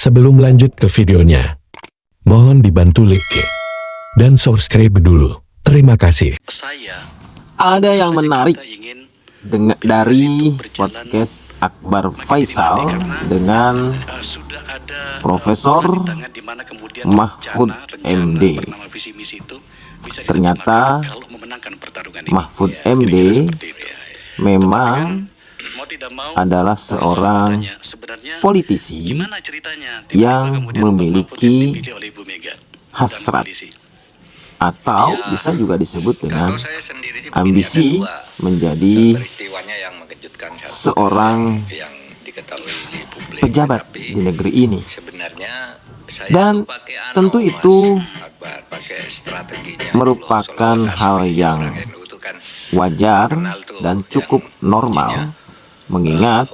Sebelum lanjut ke videonya, mohon dibantu like dan subscribe dulu. Terima kasih. Ada yang menarik dari podcast Akbar Faisal dengan Profesor Mahfud MD. Ternyata Mahfud MD memang adalah seorang politisi yang memiliki hasrat atau bisa juga disebut dengan ambisi menjadi seorang pejabat di negeri ini. Dan tentu itu merupakan hal yang wajar dan cukup normal, mengingat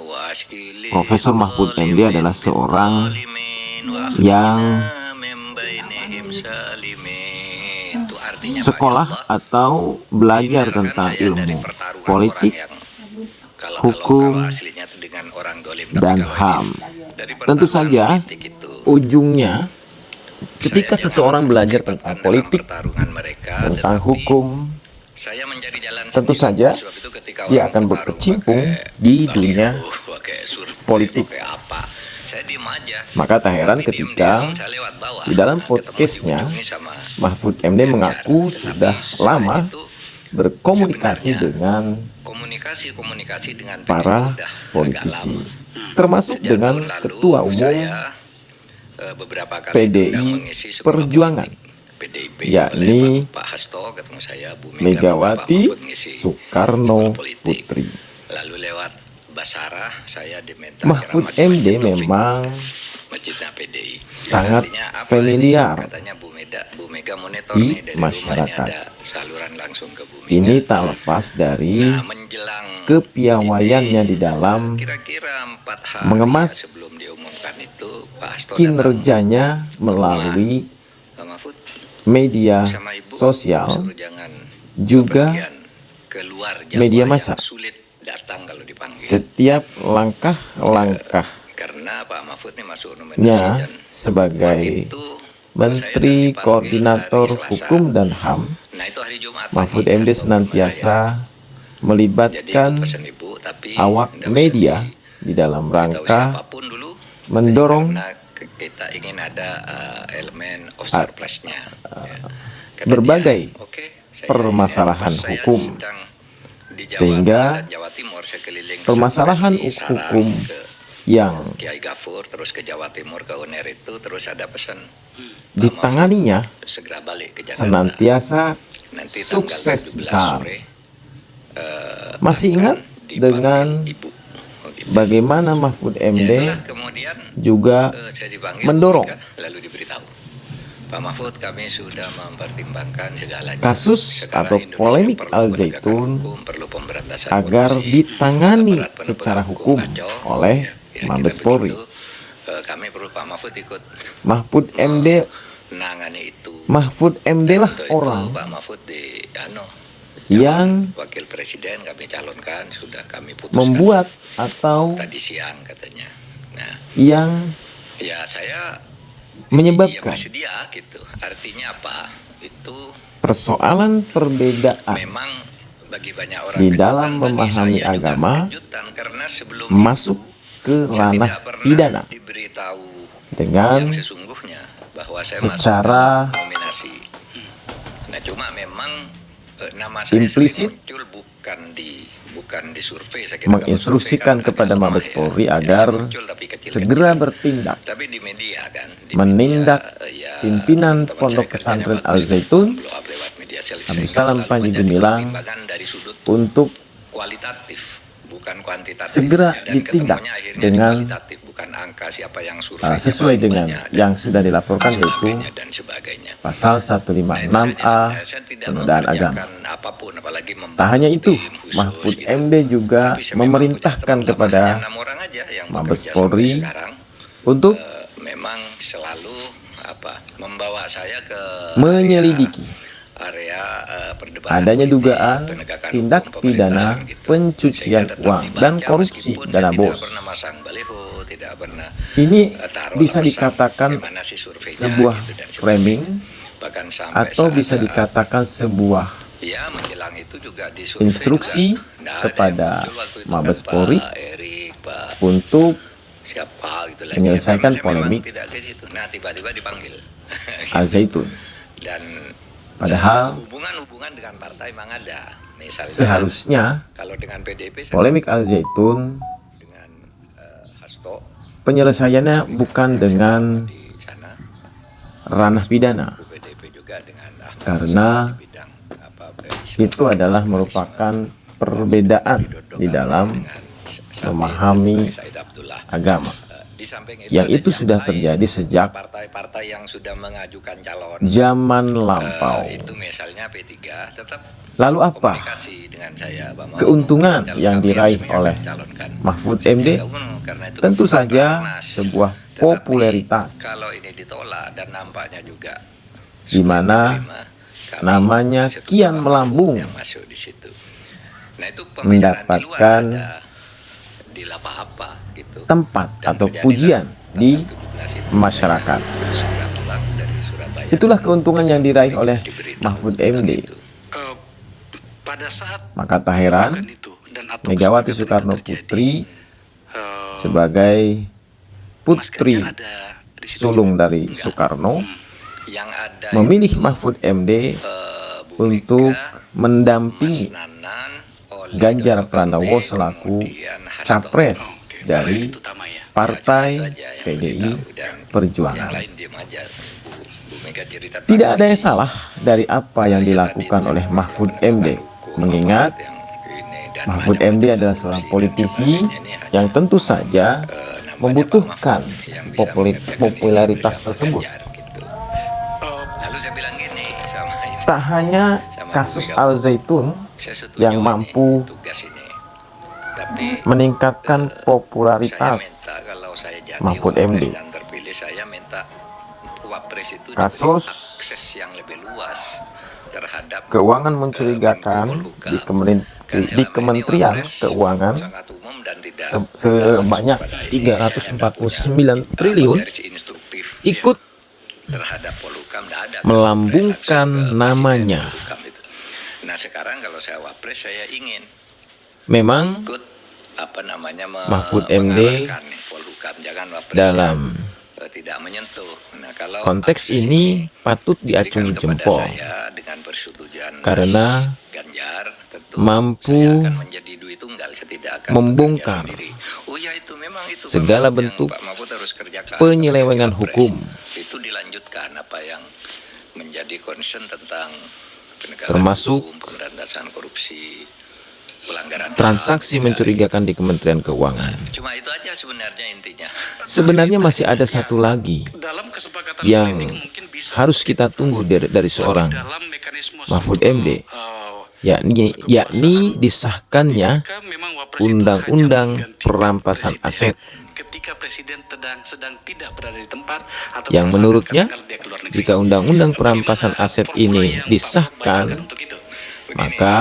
Profesor Mahfud MD adalah seorang yang sekolah atau belajar tentang ilmu politik, hukum, dan HAM. Tentu saja ujungnya ketika seseorang belajar tentang politik, tentang hukum, tentu saja dia akan berkecimpung di dunia politik. Maka tak heran ketika di dalam podcastnya Mahfud MD mengaku sudah lama berkomunikasi dengan para politisi, termasuk dengan Ketua Umum PDI Perjuangan, yakni Megawati Soekarno Putri. Mahfud MD memang sangat familiar di masyarakat. Ini tak lepas dari kepiawaiannya di dalam mengemas kinerjanya melalui media sosial, juga media massa. Setiap langkah-langkahnya sebagai Menteri Koordinator Hukum dan HAM, Mahfud MD senantiasa melibatkan awak media di dalam rangka mendorong berbagai permasalahan hukum, sehingga permasalahan hukum yang ditanganinya senantiasa sukses besar. Masih ingat dengan bagaimana Mahfud MD juga mendorong kasus atau polemik Al-Zaitun agar ditangani secara hukum oleh Mabes Polri. Mahfud MD lah orang yang membuat atau yang menyebabkan persoalan perbedaan di dalam memahami agama masuk ke ranah pidana dengan secara implisit menginstruksikan kepada Mabes Polri agar segera bertindak menindak pimpinan Pondok Pesantren Al-Zaitun Abdus Salam Panji Gumilang untuk segera ditindak dengan sesuai dengan yang sudah dilaporkan, yaitu pasal 156A penodaan agama. Tak hanya itu, Mahfud MD juga memerintahkan kepada Mabes Polri untuk menyelidiki adanya dugaan tindak pidana pencucian uang dan korupsi dana BOS nggak pernah Ini taruh bisa alasan dikatakan gimana sih surveinya sebuah gitu dan sebagainya. framing Bahkan sampai atau bisa saat-saat dikatakan sebuah ya menjelang itu juga di survei instruksi juga nggak ada yang kepada muncul waktu itu Mabes kan, Polri Pak Erik, Pak untuk siapa gitu lagi. menyelesaikan Karena saya memang polemik tidak ke situ. Nah tiba-tiba dipanggil. Al Zaitun. Dan Padahal hubungan dengan partai memang ada. Misalnya seharusnya kalau dengan PDIP saya polemik Al Zaitun dengan Hasto penyelesaiannya bukan dengan di sana, ranah pidana, PDIP juga dengan Ahmad karena di bidang apa itu adalah merupakan perbedaan di dalam memahami Said Abdullah. agama. Di samping Yang ada itu sudah lain, terjadi sejak partai-partai yang sudah mengajukan calon zaman lampau. itu misalnya P3 tetap Lalu apa komunikasi dengan saya, Pak Mahfud, keuntungan calon yang kami diraih resmi oleh akan calonkan. Mahfud Saya MD? tahu, karena itu Tentu keputusan saja Rakernas. sebuah Tetapi popularitas kalau ini ditolak dan nampaknya juga di mana diterima, kami namanya setuju kian Pak melambung yang masuk di situ. Nah itu pembicaraan di luar mendapatkan ada di apa gitu. tempat Dan atau terjadilah pujian di tanggal 17 itu masyarakat. surat tulang dari Surabaya. Itulah keuntungan yang diraih oleh Diberitahu Mahfud tentang MD. itu. Pada saat Maka tak heran bukan itu dan atau Megawati kesepakatan Soekarno itu terjadi, Putri sebagai Mas putri Ganjar ada di situ sulung juga? dari Enggak. Soekarno Yang ada memilih itu, Mahfud MD Bu untuk Mega, mendampingi Mas Nanan, Oli Ganjar Dodo Pranowo Kambe, selaku kemudian Hasto. capres Oke, dari itu utama ya. Partai Ya, cuma itu aja yang PDI beritahu. Dan yang Perjuangan. lain diam aja. Bu Mega cerita Tidak ada yang tradisi. salah dari apa yang Ya, dilakukan tadi itu oleh Mahfud penegakan MD, hukum, mengingat yang ini, dan Mahfud macam-macam MD adalah korupsi seorang dan politisi sebagainya. Ini hanya, yang tentu saja namanya membutuhkan Pak Mahfud yang bisa mengerjakan popularitas itu bersama tersebut. Ganjar, gitu. Lalu saya bilang gini sama ini, Tak hanya sama kasus Bu Mega, Al Zaitun saya setuju yang ini, mampu tugas ini. Tapi meningkatkan saya popularitas minta kalau saya jadi Mahfud wapres MD. dan terpilih, saya minta wapres itu Kasus diberi akses yang lebih luas terhadap keuangan mencurigakan di Kementerian Keuangan sangat umum dan tidak sebanyak 349 triliun ikut terhadap Polhukam, nggak ada melambungkan reaksi ke namanya. Presiden Polhukam itu. Nah sekarang kalau saya wapres, saya ingin Memang ikut apa namanya Mahfud MD mengarahkan Polhukam, jangan wapres dalam tidak menyentuh. Nah, kalau konteks akses ini patut diberikan diacungi kepada jempol saya dengan persetujuan karena Ganjar, tentu mampu saya akan menjadi duit tunggal, saya tidak akan membongkar bekerja sendiri. Oh ya itu memang itu segala Pak Mahfud, bentuk yang Pak Mahfud harus kerjakan. penyelewengan Wapres. hukum. Itu dilanjutkan apa yang menjadi concern tentang penegakan Termasuk hukum, pemberantasan korupsi, pelanggaran transaksi HAM, mencurigakan di Kementerian Keuangan. Cuma itu aja sebenarnya intinya. Sebenarnya masih ada satu lagi Dalam kesepakatan yang politik mungkin bisa harus kita tunggu dari seorang dalam mekanisme Mahfud struktural, MD, yakni disahkannya jika memang wapres itu Undang-Undang hanya menggantikan Perampasan presiden Aset ketika presiden sedang tidak berada di tempat atau yang berhalangan menurutnya karena dia keluar negeri. jika Undang-Undang Bagaimana Perampasan Aset formula ini yang Pak disahkan, bayangkan untuk itu? Begini, maka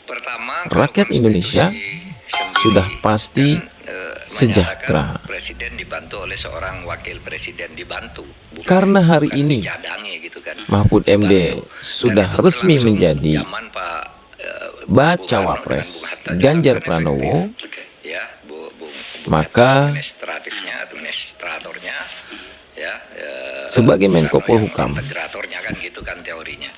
pertama, rakyat kalau Indonesia konstitusi sendiri sudah pasti menyatakan sejahtera. Presiden dibantu oleh seorang wakil presiden dibantu. Bukan- Karena hari bukan ini dicadangi gitu kan. Mahfud MD Dibantu. sudah Dan itu resmi berlangsung menjadi zaman Pak bacawa Bung pres Hatta jalan Ganjar dengan Pranowo, efektif. Ya, Bung maka administratifnya, administratornya, ya, sebagai Menko Bung Karno yang Polhukam, integratornya kan gitu kan teorinya.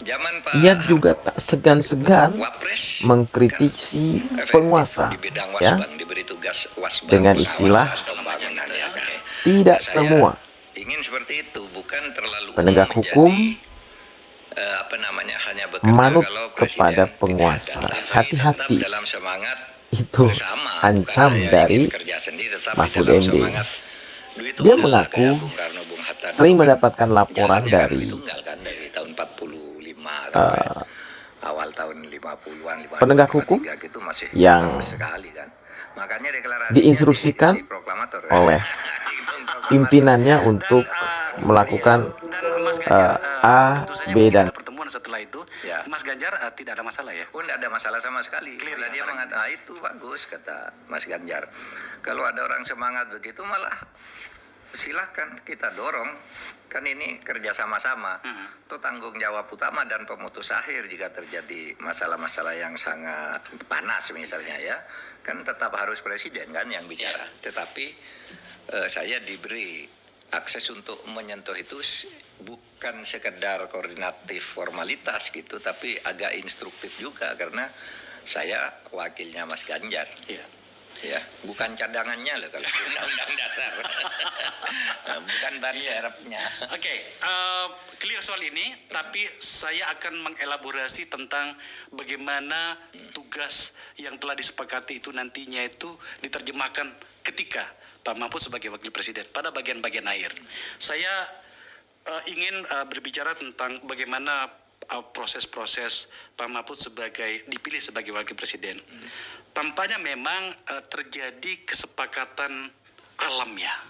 Zaman Pak ia juga tak segan-segan Wapres mengkritisi efektif penguasa, di bidang ya, wasbang, diberi tugas wasbang dengan usaha istilah pembangunan, ya kan. tidak Saya semua ingin seperti itu, bukan terlalu penegak menjadi, hukum apa namanya, hanya bekerja manut kalau kepada presiden penguasa. tidak ada. Tapi Hati-hati, tetap dalam semangat itu bersama. Bukan ancam saya dari ingin kerja sendiri, tetapi Mahfud dalam MD. semangat duit Dia tunggal, mengaku kayak Bung Karno, Bung Hatta sering dulu. mendapatkan laporan Jalannya kan dari duit tunggal kan, dari tahun 45 sampai awal tahun 50-an, 52, penegak hukum 53 gitu masih yang bagus sekali kan. Makanya deklarasinya diinstruksikan di proklamator. oleh pimpinannya untuk melakukan dan Mas Ganjar, A, tentu saja B, mungkin dan ada pertemuan setelah itu, Ya. Mas Ganjar tidak ada masalah ya? Oh, tidak ada masalah sama sekali. Clear Kalau ya, dia Bang? mengatakan, itu bagus, kata Mas Ganjar. Kalau ada orang semangat begitu, malah silahkan kita dorong. Kan ini kerja sama-sama. Itu tanggung jawab utama dan pemutus akhir jika terjadi masalah-masalah yang sangat panas misalnya ya. Kan tetap harus presiden kan yang bicara. Tetapi saya diberi akses untuk menyentuh itu bukan sekedar koordinatif formalitas gitu, tapi agak instruktif juga karena saya wakilnya Mas Ganjar. Iya. Ya, bukan cadangannya loh kalau undang-undang dasar. Bukan ban serepnya. Oke, clear soal ini, tapi saya akan mengelaborasi tentang bagaimana tugas yang telah disepakati itu nantinya itu diterjemahkan ketika Pak Mahfud sebagai wakil presiden pada bagian-bagian akhir. Saya ingin berbicara tentang bagaimana proses-proses Pak Mahfud dipilih sebagai wakil presiden. Tampaknya memang terjadi kesepakatan alamnya.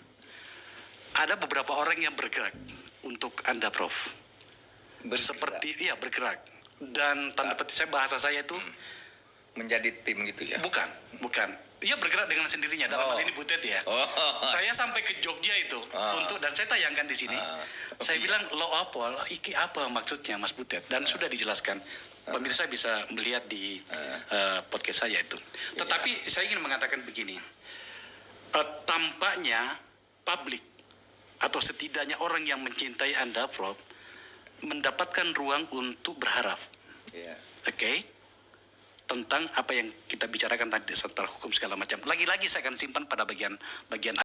Ada beberapa orang yang bergerak untuk Anda, Prof. Bergerak. Dan tanda petik bahasa saya itu Menjadi tim gitu ya. bukan. Ia bergerak dengan sendirinya dalam hal ini Butet ya. Saya sampai ke Jogja itu dan saya tayangkan di sini. Saya bilang lo apa? Iki apa maksudnya Mas Butet? Dan sudah dijelaskan. Pemirsa bisa melihat di podcast saya itu. Tetapi saya ingin mengatakan begini. Tampaknya publik atau setidaknya orang yang mencintai Anda, Prof, mendapatkan ruang untuk berharap. Iya. Oke? Tentang apa yang kita bicarakan tadi setelah hukum segala macam. Lagi-lagi saya akan simpan pada bagian